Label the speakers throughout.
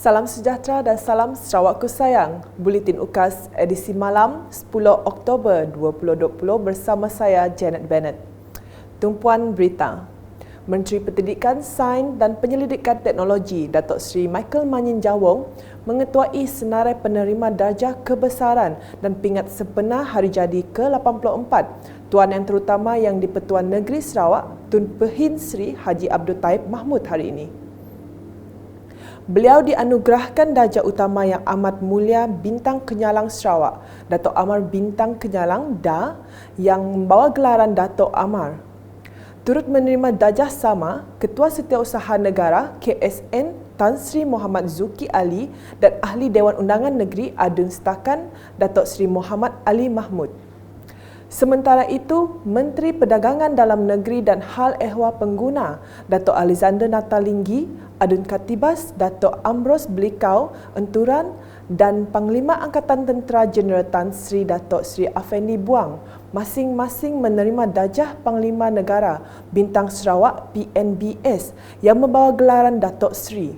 Speaker 1: Salam sejahtera dan salam Sarawakku sayang. Buletin UKAS edisi malam 10 Oktober 2020 bersama saya Janet Bennett. Tumpuan berita. Menteri Pendidikan, Sains dan Penyelidikan Teknologi Datuk Seri Michael Manyin Jawong mengetuai senarai penerima darjah kebesaran dan pingat sempena hari jadi ke-84 Tuan Yang Terutama Yang di-Pertuan Negeri Sarawak Tun Pehin Sri Haji Abdul Taib Mahmud hari ini. Beliau dianugerahkan darjah utama yang amat mulia Bintang Kenyalang Sarawak, Datuk Amar Bintang Kenyalang DA yang membawa gelaran Datuk Amar. Turut menerima darjah sama Ketua Setiausaha Negara KSN Tan Sri Muhammad Zuki Ali dan Ahli Dewan Undangan Negeri Adun Setakan Datuk Sri Muhammad Ali Mahmud. Sementara itu, Menteri Perdagangan Dalam Negeri dan Hal Ehwal Pengguna Datuk Alexander Natalinggi, Adun Katibas Datuk Ambrose Belikau Enturan dan Panglima Angkatan Tentera Jeneral Tan Sri Datuk Sri Afendi Buang masing-masing menerima darjah Panglima Negara Bintang Sarawak PNBS yang membawa gelaran Datuk Sri.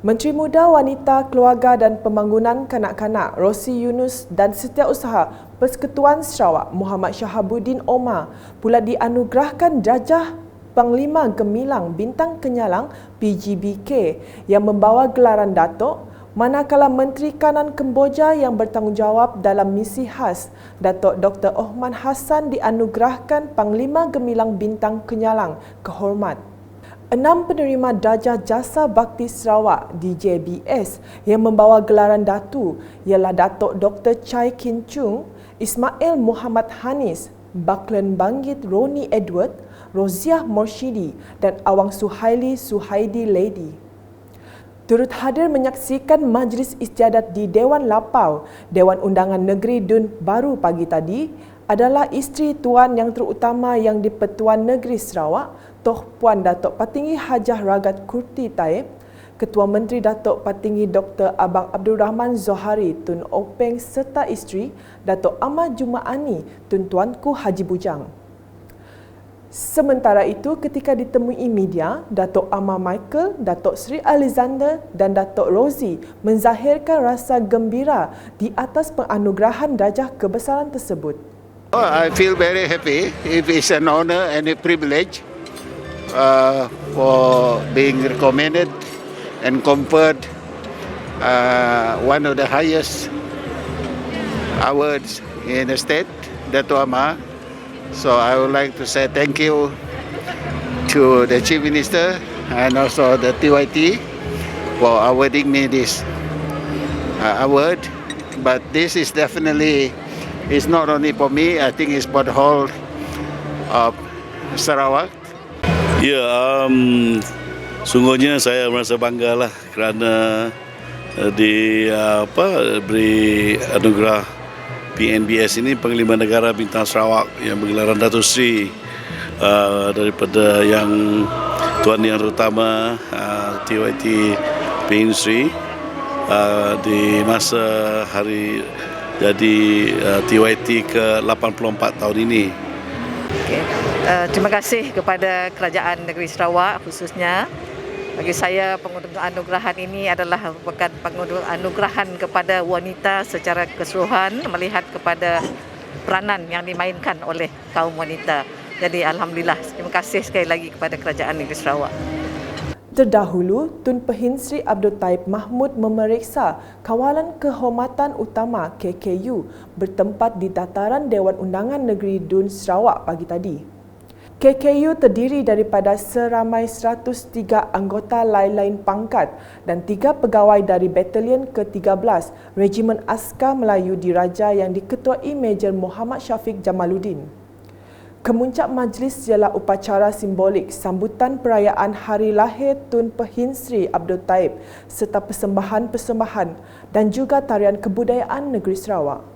Speaker 1: Menteri Muda, Wanita, Keluarga dan Pembangunan Kanak-kanak Rosi Yunus dan Setiausaha Persekutuan Sarawak Muhammad Shahabuddin Omar pula dianugerahkan darjah Panglima Gemilang Bintang Kenyalang PGBK yang membawa gelaran Datuk, manakala Menteri Kanan Kemboja yang bertanggungjawab dalam misi khas Datuk Dr. Ohman Hassan dianugerahkan Panglima Gemilang Bintang Kenyalang Kehormat. 6 penerima darjah Jasa Bakti Sarawak DJBS yang membawa gelaran Datu ialah Datuk Dr. Chai Kin Chung, Ismail Muhammad Hanis, Baklen Banggit Roni Edward, Roziah Morshidi dan Awang Suhaili Suhaidi Lady. Turut hadir menyaksikan majlis istiadat di Dewan Lapau, Dewan Undangan Negeri Dun baru pagi tadi adalah isteri Tuan Yang Terutama Yang di-Pertuan Negeri Sarawak, Toh Puan Datuk Patinggi Hajah Ragat Kurti Taib, Ketua Menteri Datuk Patinggi Dr. Abang Abdul Rahman Zohari Tun Openg serta isteri Datuk Ahmad Jumaani Tun Tuanku Haji Bujang. Sementara itu, ketika ditemui media, Datuk Amar Michael, Datuk Seri Alexander dan Datuk Rosie menzahirkan rasa gembira di atas penganugerahan darjah kebesaran tersebut.
Speaker 2: I feel very happy. It is an honor and a privilege for being recommended and conferred one of the highest awards in the state, Dato' Amar. So I would like to say thank you to the Chief Minister and also the TYT for awarding me this award. But this is definitely, it's not only for me, I think it's for the whole of Sarawak.
Speaker 3: Ya, sungguhnya saya merasa banggalah kerana beri anugerah PNBS ini Panglima Negara Bintang Sarawak yang bergelaran Datuk Seri daripada yang Tuan Yang Terutama TYT Pehin Sri di masa hari jadi TYT ke-84 tahun ini.
Speaker 4: Okay. Terima kasih kepada Kerajaan Negeri Sarawak khususnya. Bagi saya, penganugerahan ini adalah merupakan penganugerahan kepada wanita secara keseluruhan melihat kepada peranan yang dimainkan oleh kaum wanita. Jadi Alhamdulillah, terima kasih sekali lagi kepada Kerajaan Negeri Sarawak.
Speaker 1: Terdahulu, Tun Pehin Sri Abdul Taib Mahmud memeriksa Kawalan Kehormatan Utama KKU bertempat di dataran Dewan Undangan Negeri Dun Sarawak pagi tadi. KKU terdiri daripada seramai 103 anggota lain-lain pangkat dan 3 pegawai dari Batalion ke-13 Regimen Askar Melayu Diraja yang diketuai Major Muhammad Syafiq Jamaluddin. Kemuncak majlis ialah upacara simbolik sambutan perayaan Hari Lahir Tun Pehin Sri Abdul Taib serta persembahan-persembahan dan juga tarian kebudayaan negeri Sarawak.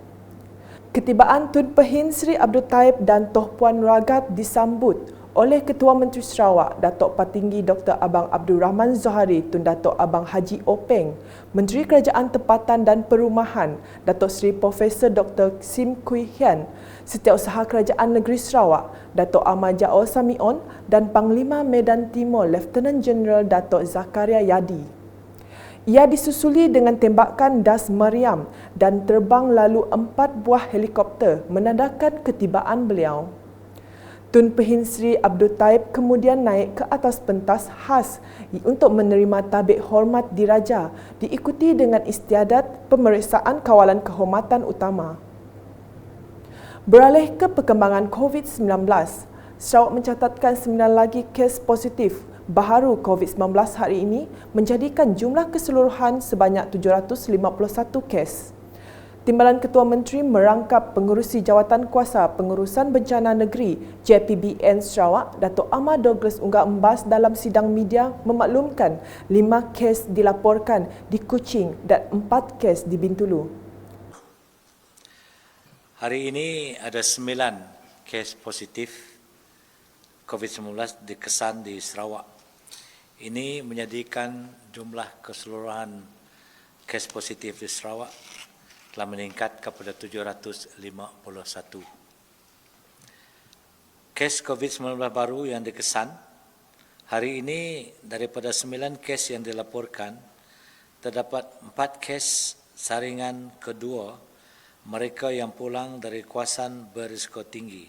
Speaker 1: Ketibaan Tun Pehin Sri Abdul Taib dan Toh Puan Ragat disambut oleh Ketua Menteri Sarawak Datuk Patinggi Dr. Abang Abdul Rahman Zohari Tun Datuk Abang Haji Openg, Menteri Kerajaan Tempatan dan Perumahan Datuk Seri Profesor Dr. Sim Kui Hian, Setiausaha Kerajaan Negeri Sarawak Datuk Ahmad Jaol Samion dan Panglima Medan Timur Lieutenant General Datuk Zakaria Yadi. Ia disusuli dengan tembakan das meriam dan terbang lalu 4 buah helikopter menandakan ketibaan beliau. Tun Pehin Sri Abdul Taib kemudian naik ke atas pentas khas untuk menerima tabik hormat diraja diikuti dengan istiadat pemeriksaan kawalan kehormatan utama. Beralih ke perkembangan COVID-19, Sarawak mencatatkan 9 lagi kes positif baharu COVID-19 hari ini menjadikan jumlah keseluruhan sebanyak 751 kes. Timbalan Ketua Menteri merangkap Pengerusi Jawatan Kuasa Pengurusan Bencana Negeri JPBN Sarawak, Dato' Amar Douglas Unggah Embas dalam sidang media memaklumkan 5 kes dilaporkan di Kuching dan 4 kes di Bintulu.
Speaker 5: Hari ini ada 9 kes positif COVID-19 dikesan di Sarawak. Ini menjadikan jumlah keseluruhan kes positif di Sarawak telah meningkat kepada 751. Kes COVID-19 baru yang dikesan, hari ini daripada 9 kes yang dilaporkan, terdapat 4 kes saringan kedua mereka yang pulang dari kawasan berisiko tinggi,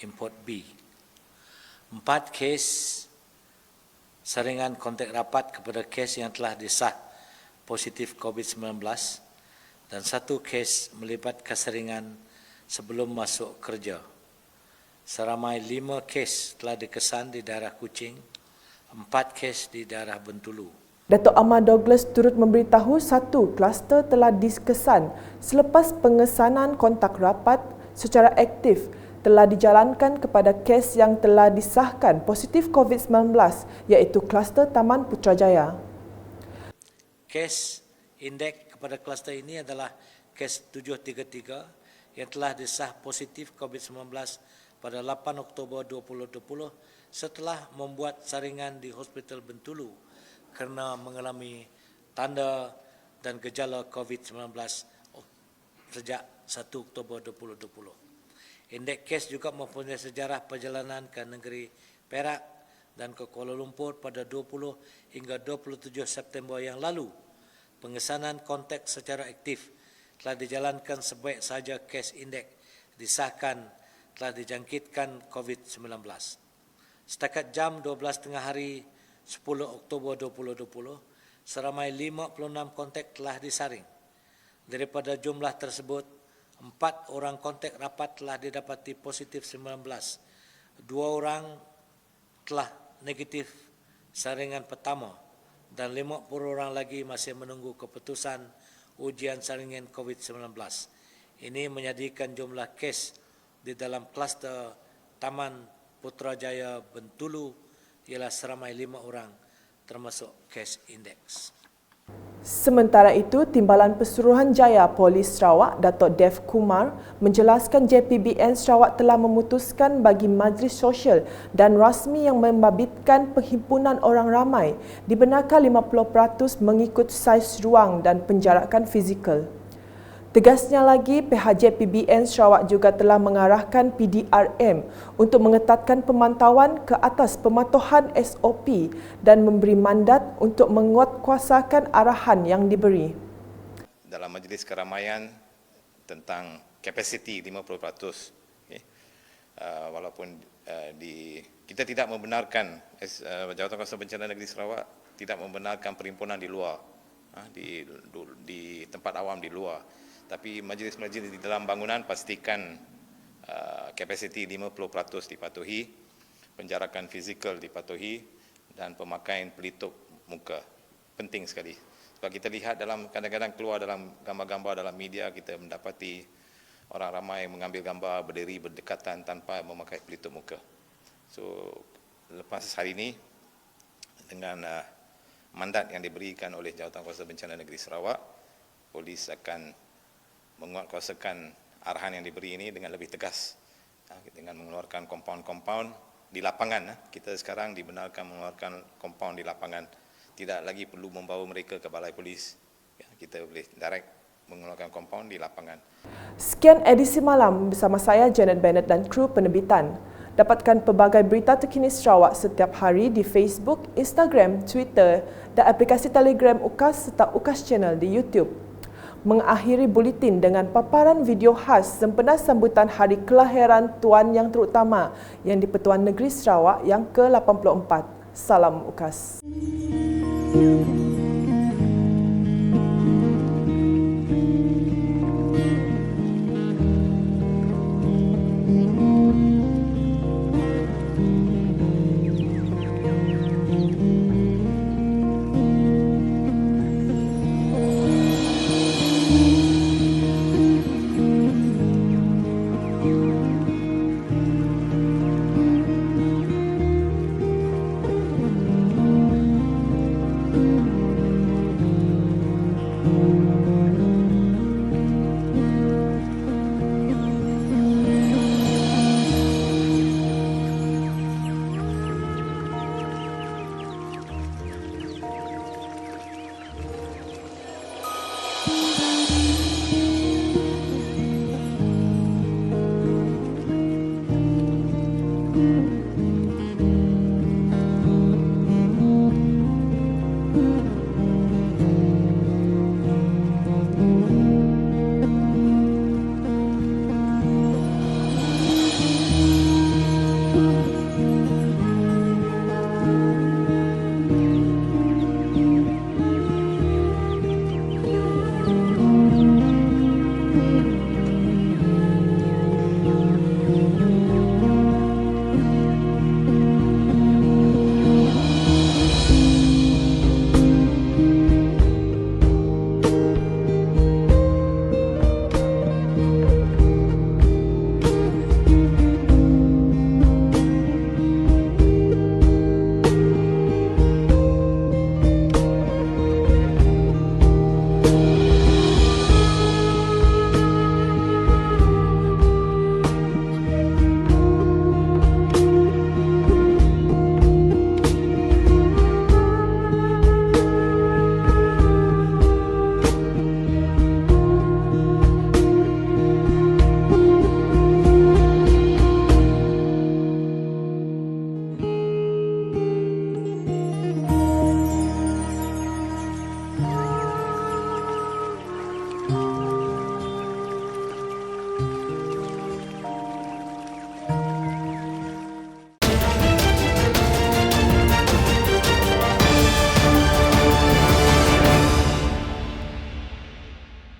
Speaker 5: import B. 4 kes saringan kontak rapat kepada kes yang telah disah positif COVID-19 dan 1 kes melibat kesaringan sebelum masuk kerja. Seramai 5 kes telah dikesan di daerah Kuching, 4 kes di daerah Bintulu.
Speaker 1: Dato' Amar Douglas turut memberitahu 1 kluster telah dikesan selepas pengesanan kontak rapat secara aktif telah dijalankan kepada kes yang telah disahkan positif COVID-19 iaitu kluster Taman Putrajaya.
Speaker 5: Kes indeks kepada kluster ini adalah kes 733 yang telah disah positif COVID-19 pada 8 Oktober 2020 setelah membuat saringan di Hospital Bintulu kerana mengalami tanda dan gejala COVID-19 sejak 1 Oktober 2020. Indeks kes juga mempunyai sejarah perjalanan ke negeri Perak dan ke Kuala Lumpur pada 20 hingga 27 September yang lalu. Pengesanan kontak secara aktif telah dijalankan sebaik sahaja kes indeks disahkan telah dijangkitkan COVID-19. Setakat jam 12 tengah hari 10 Oktober 2020, seramai 56 kontak telah disaring. Daripada jumlah tersebut, 4 orang kontak rapat telah didapati positif 19. 2 orang telah negatif saringan pertama dan 50 orang lagi masih menunggu keputusan ujian saringan COVID-19. Ini menjadikan jumlah kes di dalam kluster Taman Putrajaya Bintulu ialah seramai 5 orang termasuk kes indeks.
Speaker 1: Sementara itu, Timbalan Pesuruhanjaya Polis Sarawak, Dato' Dev Kumar, menjelaskan JPBN Sarawak telah memutuskan bagi majlis sosial dan rasmi yang membabitkan penghimpunan orang ramai dibenarkan 50% mengikut saiz ruang dan penjarakan fizikal. Tegasnya lagi, pihak JPBN Sarawak juga telah mengarahkan PDRM untuk mengetatkan pemantauan ke atas pematuhan SOP dan memberi mandat untuk menguatkuasakan arahan yang diberi.
Speaker 6: Dalam majlis keramaian tentang kapasiti 50%, okay. Walaupun kita tidak membenarkan Jawatankuasa Bencana Negeri Sarawak tidak membenarkan perhimpunan di luar, di tempat awam di luar. Tapi majlis-majlis di dalam bangunan pastikan kapasiti 50% dipatuhi, penjarakan fizikal dipatuhi dan pemakaian pelitup muka. Penting sekali. Sebab kita lihat dalam kadang-kadang keluar dalam gambar-gambar dalam media, kita mendapati orang ramai mengambil gambar berdiri berdekatan tanpa memakai pelitup muka. So lepas hari ini dengan mandat yang diberikan oleh Jawatankuasa Bencana Negeri Sarawak, polis akan menguatkuasakan arahan yang diberi ini dengan lebih tegas dengan mengeluarkan kompaun-kompaun di lapangan. Kita sekarang dibenarkan mengeluarkan kompaun di lapangan, tidak lagi perlu membawa mereka ke balai polis. Kita boleh direct mengeluarkan kompaun di lapangan.
Speaker 1: Sekian edisi malam bersama saya Janet Bennett dan kru penerbitan. Dapatkan pelbagai berita terkini Sarawak setiap hari di Facebook, Instagram, Twitter dan aplikasi Telegram UKAS serta UKAS Channel di YouTube. Mengakhiri buletin dengan paparan video khas sempena sambutan Hari Kelahiran Tuan Yang Terutama yang di-Pertuan Negeri Sarawak yang ke-84. Salam UKAS.